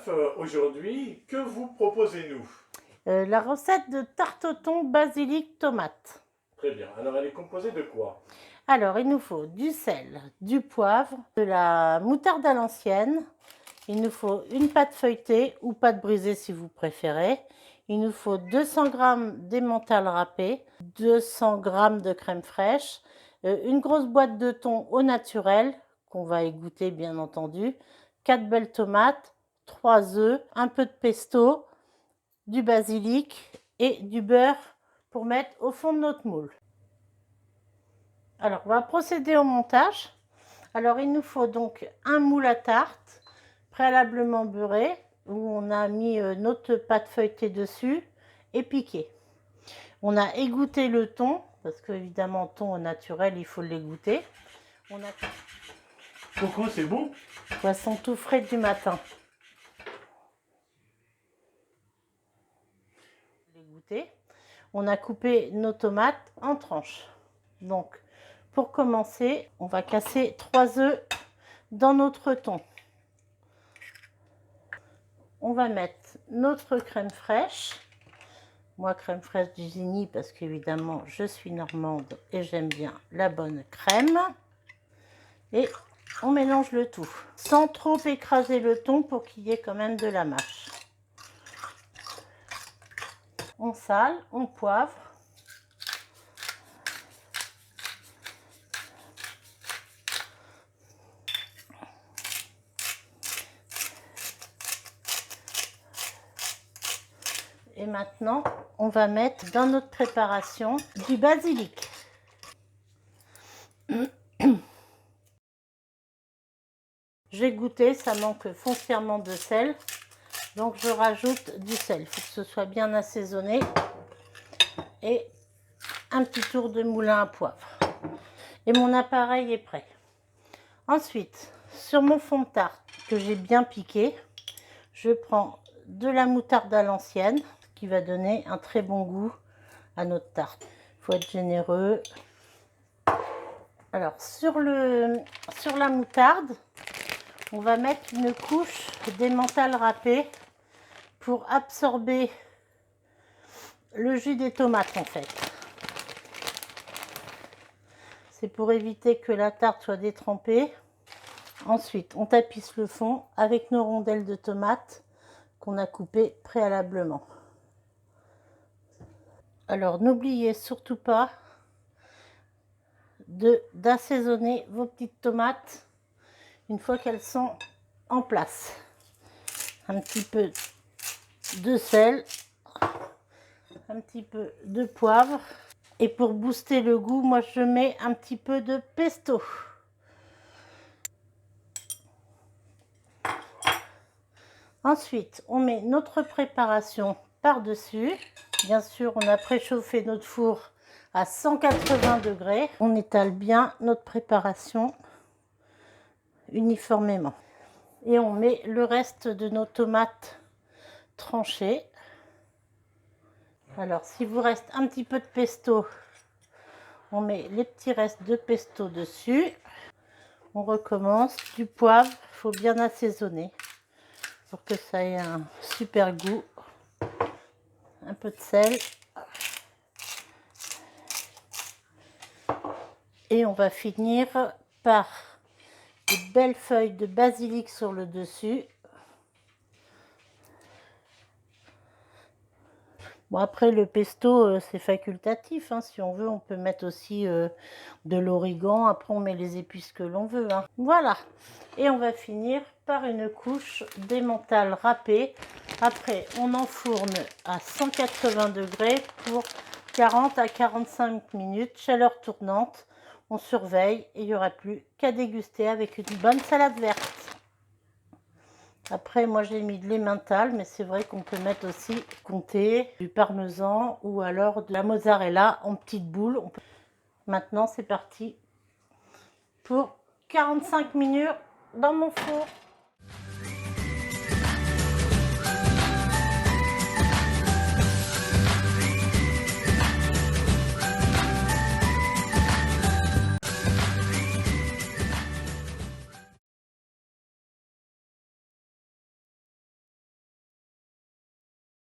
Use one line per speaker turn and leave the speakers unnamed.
chef, aujourd'hui, que vous proposez-nous?
La recette de tarte au thon, basilic, tomate.
Très bien. Alors, elle est composée de quoi?
Alors, il nous faut du sel, du poivre, de la moutarde à l'ancienne. Il nous faut une pâte feuilletée ou pâte brisée si vous préférez. Il nous faut 200 g d'emmental râpé, 200 g de crème fraîche, une grosse boîte de thon au naturel, qu'on va égoutter bien entendu, 4 belles tomates, 3 œufs, un peu de pesto, du basilic et du beurre pour mettre au fond de notre moule. Alors, on va procéder au montage. Alors, il nous faut donc un moule à tarte préalablement beurré où on a mis notre pâte feuilletée dessus et piqué. On a égoutté le thon parce qu'évidemment, thon au naturel, il faut l'égoutter. On a
Coco, c'est bon?
poisson tout frais du matin. L'égoutter. On a coupé nos tomates en tranches. Donc, pour commencer, on va casser 3 œufs dans notre thon. On va mettre notre crème fraîche. Moi, crème fraîche d'Isigny parce qu'évidemment, je suis normande et j'aime bien la bonne crème. Et on mélange le tout sans trop écraser le thon pour qu'il y ait quand même de la mâche. On sale, on poivre. Et maintenant, on va mettre dans notre préparation du basilic. J'ai goûté, ça manque foncièrement de sel. Donc je rajoute du sel. Il faut que ce soit bien assaisonné. Et un petit tour de moulin à poivre. Et mon appareil est prêt. Ensuite, sur mon fond de tarte que j'ai bien piqué, je prends de la moutarde à l'ancienne qui va donner un très bon goût à notre tarte. Il faut être généreux. Alors, sur la moutarde, on va mettre une couche d'emmental râpé pour absorber le jus des tomates en fait. C'est pour éviter que la tarte soit détrempée. Ensuite, on tapisse le fond avec nos rondelles de tomates qu'on a coupées préalablement. Alors, n'oubliez surtout pas d'assaisonner vos petites tomates une fois qu'elles sont en place. Un petit peu de sel, un petit peu de poivre. Et pour booster le goût, moi je mets un petit peu de pesto. Ensuite, on met notre préparation par-dessus. Bien sûr, on a préchauffé notre four à 180 degrés. On étale bien notre préparation uniformément. Et on met le reste de nos tomates tranchées. Alors, s'il vous reste un petit peu de pesto, on met les petits restes de pesto dessus. On recommence. Du poivre, il faut bien assaisonner pour que ça ait un super goût. Un peu de sel. Et on va finir par de belles feuilles de basilic sur le dessus. Bon, après le pesto c'est facultatif, hein. Si on veut on peut mettre aussi de l'origan. Après on met les épices que l'on veut, hein. Voilà. Et on va finir par une couche d'emmental râpé. Après on enfourne à 180 degrés pour 40 à 45 minutes, chaleur tournante. On surveille et il n'y aura plus qu'à déguster avec une bonne salade verte. Après, moi j'ai mis de l'emmental, mais c'est vrai qu'on peut mettre aussi comté, du parmesan ou alors de la mozzarella en petites boules. Maintenant, c'est parti pour 45 minutes dans mon four.